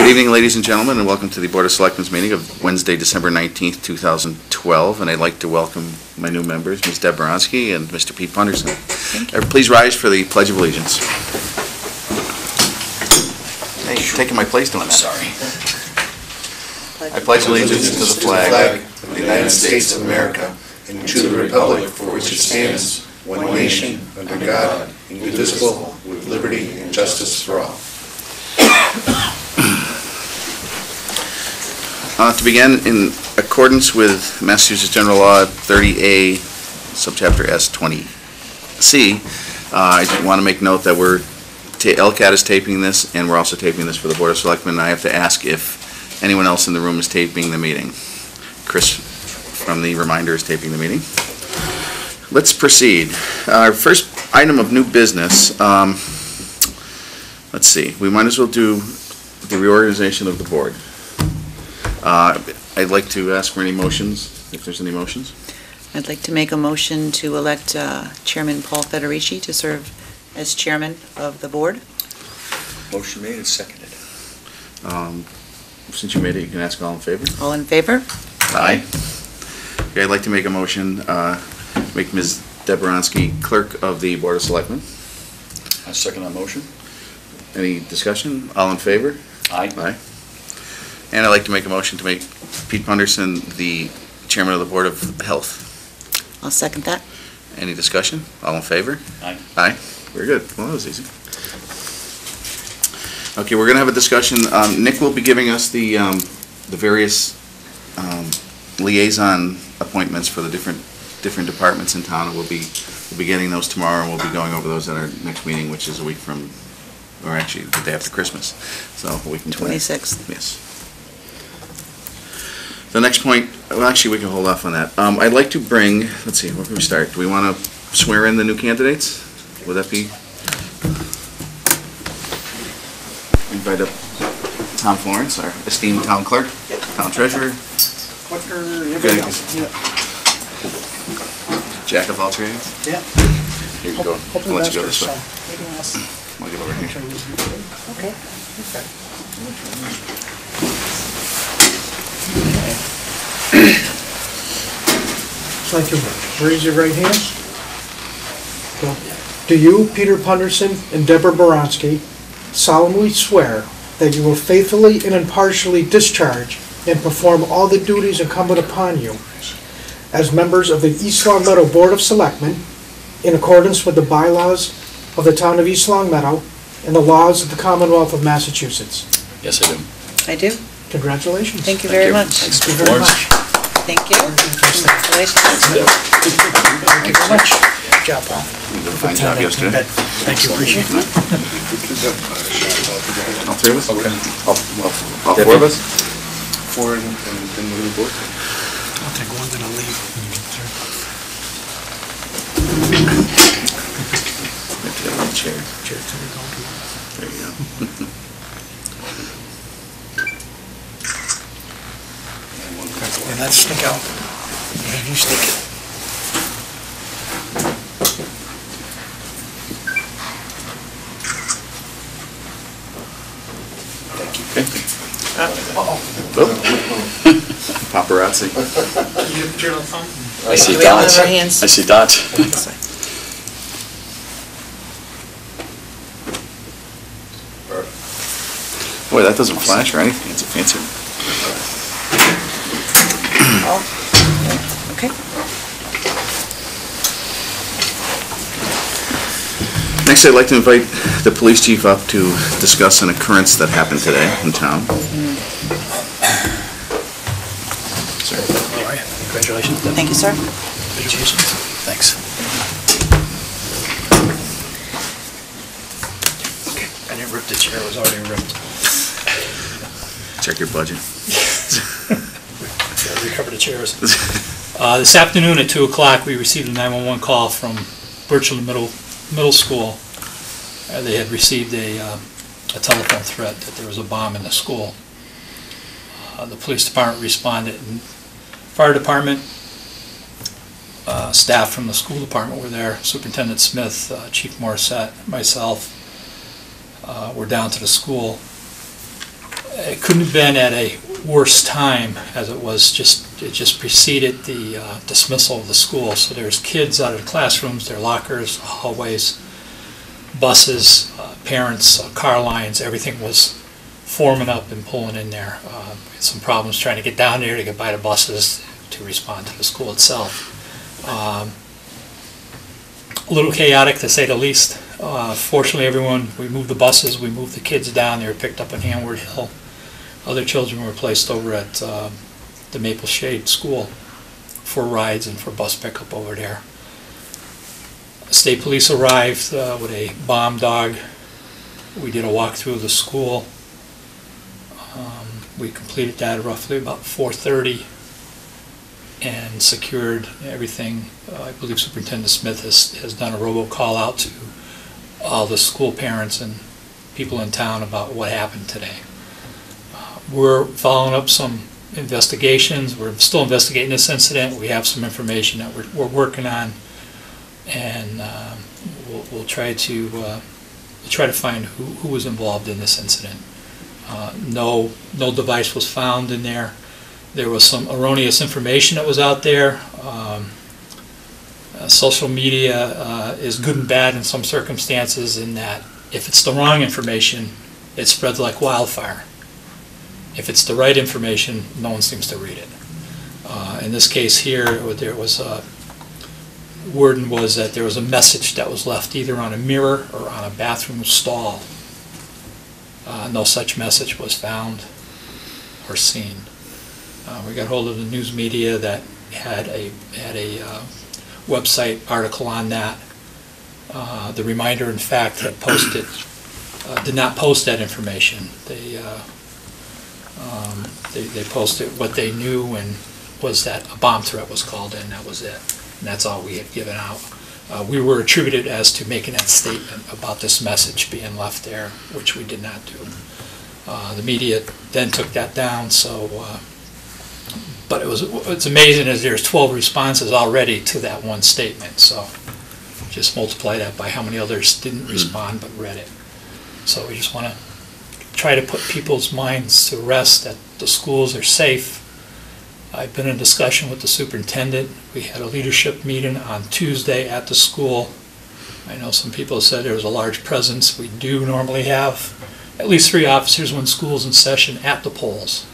Good evening, ladies and gentlemen, and welcome to the Board of Selectmen's meeting of Wednesday, December 19th, 2012. And I'd like to welcome my new members, Ms. Deb Boronsky and Mr. Pete Punderson. Please rise for the Pledge of Allegiance. Hey, you're taking my place doing that. Sorry. I pledge allegiance to the flag of the United States of America and to the republic for which it stands, one nation, under God, indivisible, with liberty and justice for all. To begin, in accordance with Massachusetts General Law 30A, subchapter S 20C, I want to make note that LCAT is taping this, and we're also taping this for the Board of Selectmen. I have to ask if anyone else in the room is taping the meeting. Chris from the Reminder is taping the meeting. Let's proceed. Our first item of new business, let's see, we might as well do the reorganization of the board. I'd like to ask for any motions, if there's any motions. I'd like to make a motion to elect Chairman Paul Federici to serve as chairman of the board. Motion made and seconded. Since you made it, you can ask all in favor. All in favor? Aye. Okay, I'd like to make a motion, make Ms. Deb Boronsky clerk of the Board of Selectmen. I second that motion. Any discussion? All in favor? Aye. Aye. And I'd like to make a motion to make Pete Punderson the chairman of the Board of Health. I'll second that. Any discussion? All in favor? Aye. Aye. Very good. Well, that was easy. Okay, we're going to have a discussion. Nick will be giving us the various liaison appointments for the different departments in town, and we'll be getting those tomorrow, and we'll be going over those at our next meeting, which is a week from, or actually the day after Christmas. So we can 26th. Yes. The next point, well, actually, we can hold off on that. I'd like to bring, let's see, where can we start? Do we want to swear in the new candidates? Would that be? Invite up Tom Florence, our esteemed town clerk, town treasurer. Good. Jack of all trades. Yeah. Here you go. I'll let you go this way. I'll get over here. Okay. So I can raise your right hand. Do you, Peter Punderson and Deborah Boronsky, solemnly swear that you will faithfully and impartially discharge and perform all the duties incumbent upon you as members of the East Longmeadow Board of Selectmen in accordance with the bylaws of the town of East Longmeadow and the laws of the Commonwealth of Massachusetts? Yes, I do. I do. Congratulations. Thank you very much. Thanks, Thank Mr. you very Florence. much. Thank you. Congratulations. Thanks, Deb. Thank you very much. Good job, Paul. You did a fine job yesterday. Thank you, appreciate it. All three of us? Okay. All four of us? Four and the board. I'll take one, then I'll leave. Chair. Chair, can we go? There you go. And that stick out. And you stick it. Okay. Paparazzi. I see Do we all have dots. our hands? I see dots. This way. Boy, that doesn't flash or anything. It's a fancy one. Okay. Next, I'd like to invite the police chief up to discuss an occurrence that happened today in town. Sir. All right, congratulations. Thank you, sir. Congratulations. Thanks. Okay, I didn't rip the chair, it was already ripped. Check your budget. Gotta recover the chairs. This afternoon at 2 o'clock, we received a 911 call from Birchland Middle School. They had received a telephone threat that there was a bomb in the school. The police department responded, and fire department, staff from the school department were there. Superintendent Smith, Chief Morissette, myself, were down to the school. it couldn't have been at a worse time, as it just preceded the dismissal of the school. So there's kids out of the classrooms, their lockers, hallways, buses, parents, car lines, everything was forming up and pulling in there. We had some problems trying to get down there to get by the buses to respond to the school itself. A little chaotic, to say the least. Fortunately, we moved the buses, we moved the kids down. They were picked up in Hanward Hill. Other children were placed over at the Maple Shade School for rides and for bus pickup over there. State police arrived with a bomb dog. We did a walkthrough of the school. We completed that roughly about 4:30 and secured everything. I believe Superintendent Smith has done a robocall out to all the school parents and people in town about what happened today. We're following up some investigations. We're still investigating this incident. We have some information that we're working on, and we'll try to find who was involved in this incident. No device was found in there. There was some erroneous information that was out there. Social media is good and bad in some circumstances, in that if it's the wrong information, it spreads like wildfire. If it's the right information, no one seems to read it. In this case here, there was wording was that there was a message that was left either on a mirror or on a bathroom stall. No such message was found or seen. We got hold of the news media that had a website article on that. The Reminder, in fact, had posted, did not post that information. They posted what they knew, and was that a bomb threat was called in. That was it, and that's all we had given out. We were attributed as to making that statement about this message being left there, which we did not do. The media then took that down. So, but it's amazing, as there's 12 responses already to that one statement. So, just multiply that by how many others didn't respond but read it. So we just want to try to put people's minds to rest that the schools are safe. I've been in discussion with the superintendent. We had a leadership meeting on Tuesday at the school. I know some people said there was a large presence. We do normally have at least 3 officers when school's in session at the polls.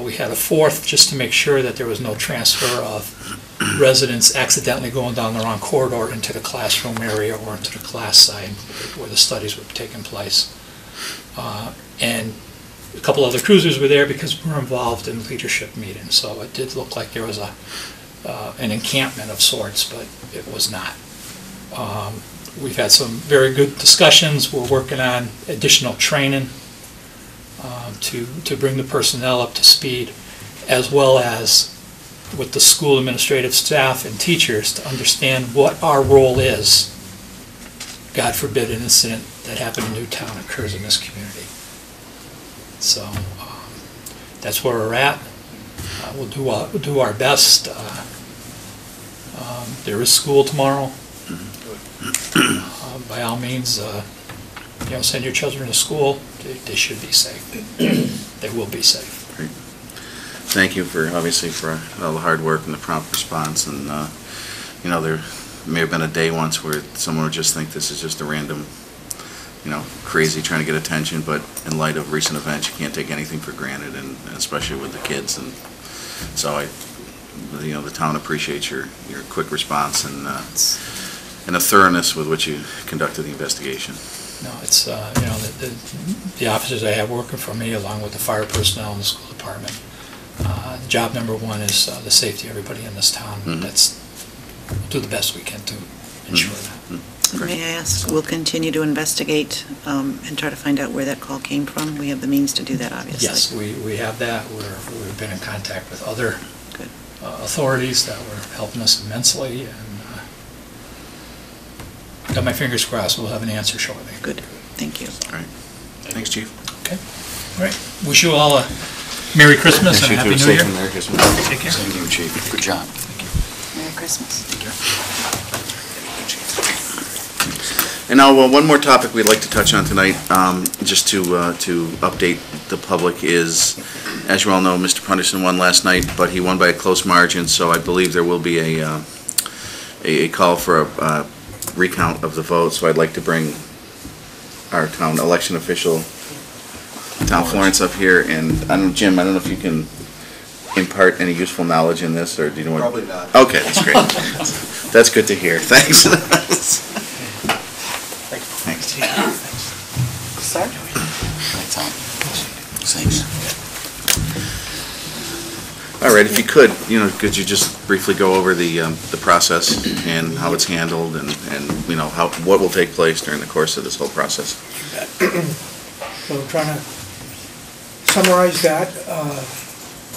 We had a 4th just to make sure that there was no transfer of residents accidentally going down the wrong corridor into the classroom area or into the class side where the studies were taking place. And a couple other cruisers were there because we're involved in leadership meetings. So it did look like there was an encampment of sorts, but it was not. We've had some very good discussions. We're working on additional training to bring the personnel up to speed, as well as with the school administrative staff and teachers to understand what our role is. God forbid an incident that happened in Newtown occurs in this community. So that's where we're at. We'll do our best. There is school tomorrow. By all means, send your children to school. They should be safe. They will be safe. Great. Thank you for all the hard work and the prompt response. And there may have been a day once where someone would just think this is just a random, crazy trying to get attention. But in light of recent events, you can't take anything for granted, and especially with the kids. And so the town appreciates your quick response and the thoroughness with which you conducted the investigation. No, it's the officers I have working for me, along with the fire personnel and the school department. Job number 1 is the safety of everybody in this town. We'll do the best we can to ensure that. May I ask, we'll continue to investigate and try to find out where that call came from? We have the means to do that, obviously. Yes, we have that. We've been in contact with other Good. Authorities that were helping us immensely, and got my fingers crossed we'll have an answer shortly. Good. Thank you. All right. Thanks, Chief. Okay. All right. Wish you all a Merry Christmas and a Happy New Year. Merry Christmas. Take care. Thank you, Chief. Good job. Merry Christmas. Take care. And now, one more topic we'd like to touch on tonight, just to update the public is, as you all know, Mr. Punderson won last night, but he won by a close margin, so I believe there will be a call for a recount of the vote, so I'd like to bring our town election official, Tom Florence, up here, and Jim, I don't know if you can impart any useful knowledge in this, or do you know what? Probably not. Okay, that's great. That's good to hear. Thanks. Thanks. Sir? Thanks. All right, if you could you just briefly go over the process and how it's handled and what will take place during the course of this whole process? So we're trying to summarize that,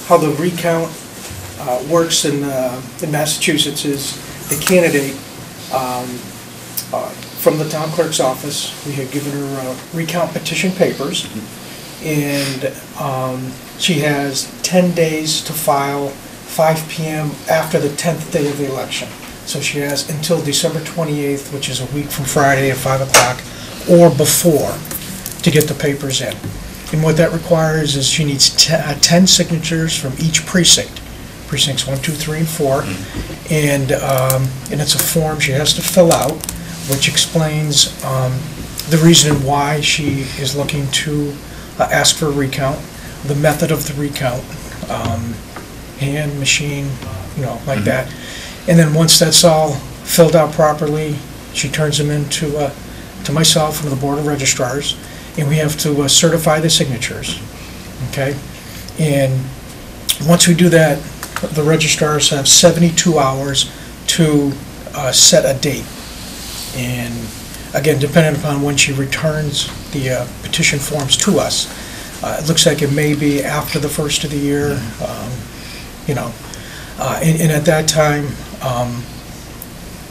how the recount works in Massachusetts is the candidate from the town clerk's office, we had given her recount petition papers, and she has 10 days to file 5 p.m. after the 10th day of the election. So she has until December 28th, which is a week from Friday at 5 o'clock, or before, to get the papers in. And what that requires is she needs 10 signatures from each precinct, precincts 1, 2, 3, and 4, and it's a form she has to fill out, which explains the reason why she is looking to ask for a recount, the method of the recount, hand, machine, like that. And then once that's all filled out properly, she turns them in to myself and the Board of Registrars, and we have to certify the signatures, okay? And once we do that, the registrars have 72 hours to set a date. And again, depending upon when she returns the petition forms to us, it looks like it may be after the first of the year, and at that time,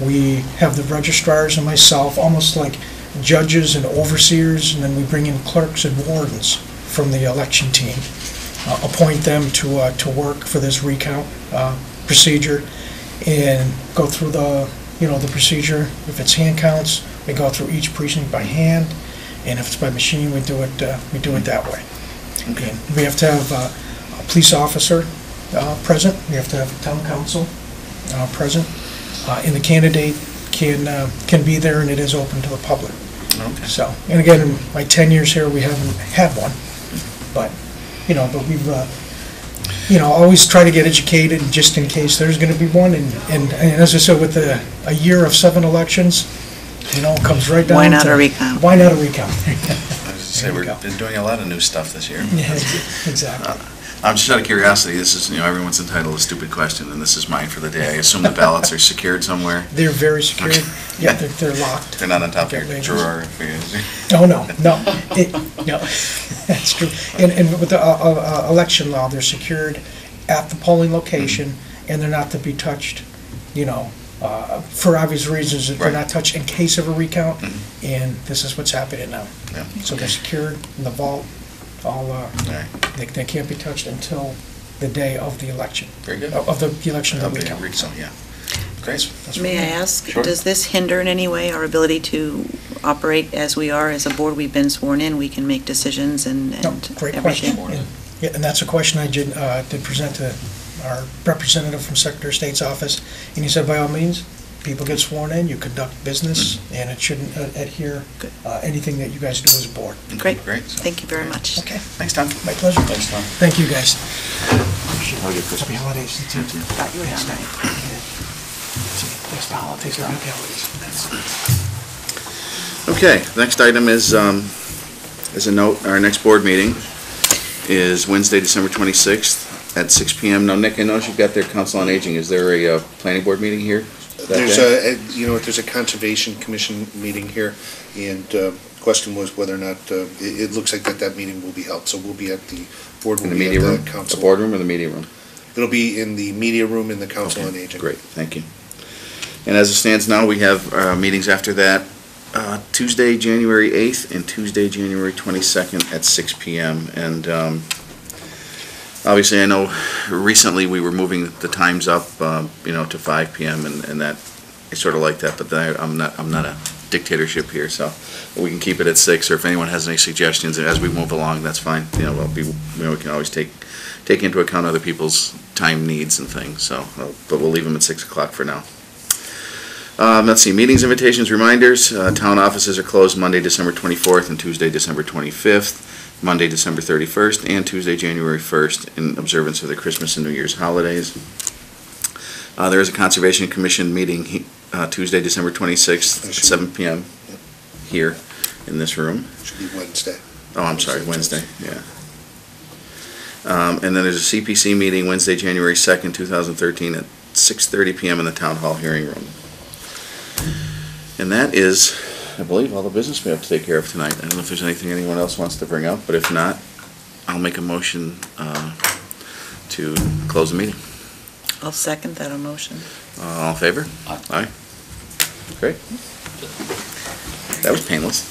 we have the registrars and myself, almost like judges and overseers, and then we bring in clerks and wardens from the election team, appoint them to work for this recount procedure, and go through the procedure. If it's hand counts, we go through each precinct by hand, and if it's by machine, we do it that way. Okay. And we have to have a police officer present. We have to have town council present, and the candidate can be there, and it is open to the public. Okay. So, and again, in my 10 years here, we haven't had one, but we've always try to get educated just in case there's going to be one. And as I said, with a year of 7 elections, it comes right down to... Why not a recount? Why not a recount? I was going to say, we've been doing a lot of new stuff this year. Yeah, exactly. I'm just out of curiosity, this is, everyone's entitled to a stupid question, and this is mine for the day. I assume the ballots are secured somewhere? They're very secured. Okay. Yeah, they're locked. They're not on top of your Labels. drawer? Oh, no. No, that's true. And with the election law, they're secured at the polling location, and they're not to be touched, for obvious reasons, that they're Right. not touched in case of a recount, and this is what's happening now. Yeah. So they're secured in the vault, all, Right. they can't be touched until the day of the election, Very good. of the election of the Okay, recount. so, yeah. Great. That's May I right. ask, Sure. does this hinder in any way our ability to operate as we are, as a board? We've been sworn in, we can make decisions and No, great everything. question. Yeah, and that's a question I did present to our representative from Secretary of State's office, and he said, by all means, people get sworn in, you conduct business, and it shouldn't adhere Good. anything that you guys do as a board. Great. Great. Thank you very much. Okay, Thanks, Tom. my pleasure. Thanks, Tom. Thank you, guys. Have a good Christmas. Happy holidays. You too. Thought you were down there. Next holidays, happy holidays. Okay, next item is a note, our next board meeting is Wednesday, December 26th at 6 PM. Now, Nick, I notice you've got their Council on Aging. Is there a planning board meeting here that There's day? there's a Conservation Commission meeting here, and the question was whether or not, it looks like that meeting will be held, so we'll be at the board, In will the be media at room? the The council. boardroom or the media room? It'll be in the media room in the Council on Okay, Aging. Great, thank you. And as it stands now, we have meetings after that, Tuesday, January 8th and Tuesday, January 22nd at 6 PM. And obviously, I know recently we were moving the times up, to 5 PM, and that, I sort of like that, but I'm not a dictatorship here, so we can keep it at 6, or if anyone has any suggestions as we move along, that's fine. We can always take into account other people's time needs and things, so, but we'll leave them at 6 o'clock for now. Let's see, meetings, invitations, reminders. Town offices are closed Monday, December 24th, and Tuesday, December 25th, Monday, December 31st, and Tuesday, January 1st, in observance of the Christmas and New Year's holidays. There is a Conservation Commission meeting Tuesday, December 26th, at 7 p.m. here in this room. Should be Wednesday. Oh, I'm sorry, Wednesday, yeah. And then there's a CPC meeting Wednesday, January 2nd, 2013 at 6:30 p.m. in the Town Hall hearing room. And that is, I believe, all the business we have to take care of tonight. I don't know if there's anything anyone else wants to bring up, but if not, I'll make a motion to close the meeting. I'll second that motion. All in favor? Aye. Great. That was painless.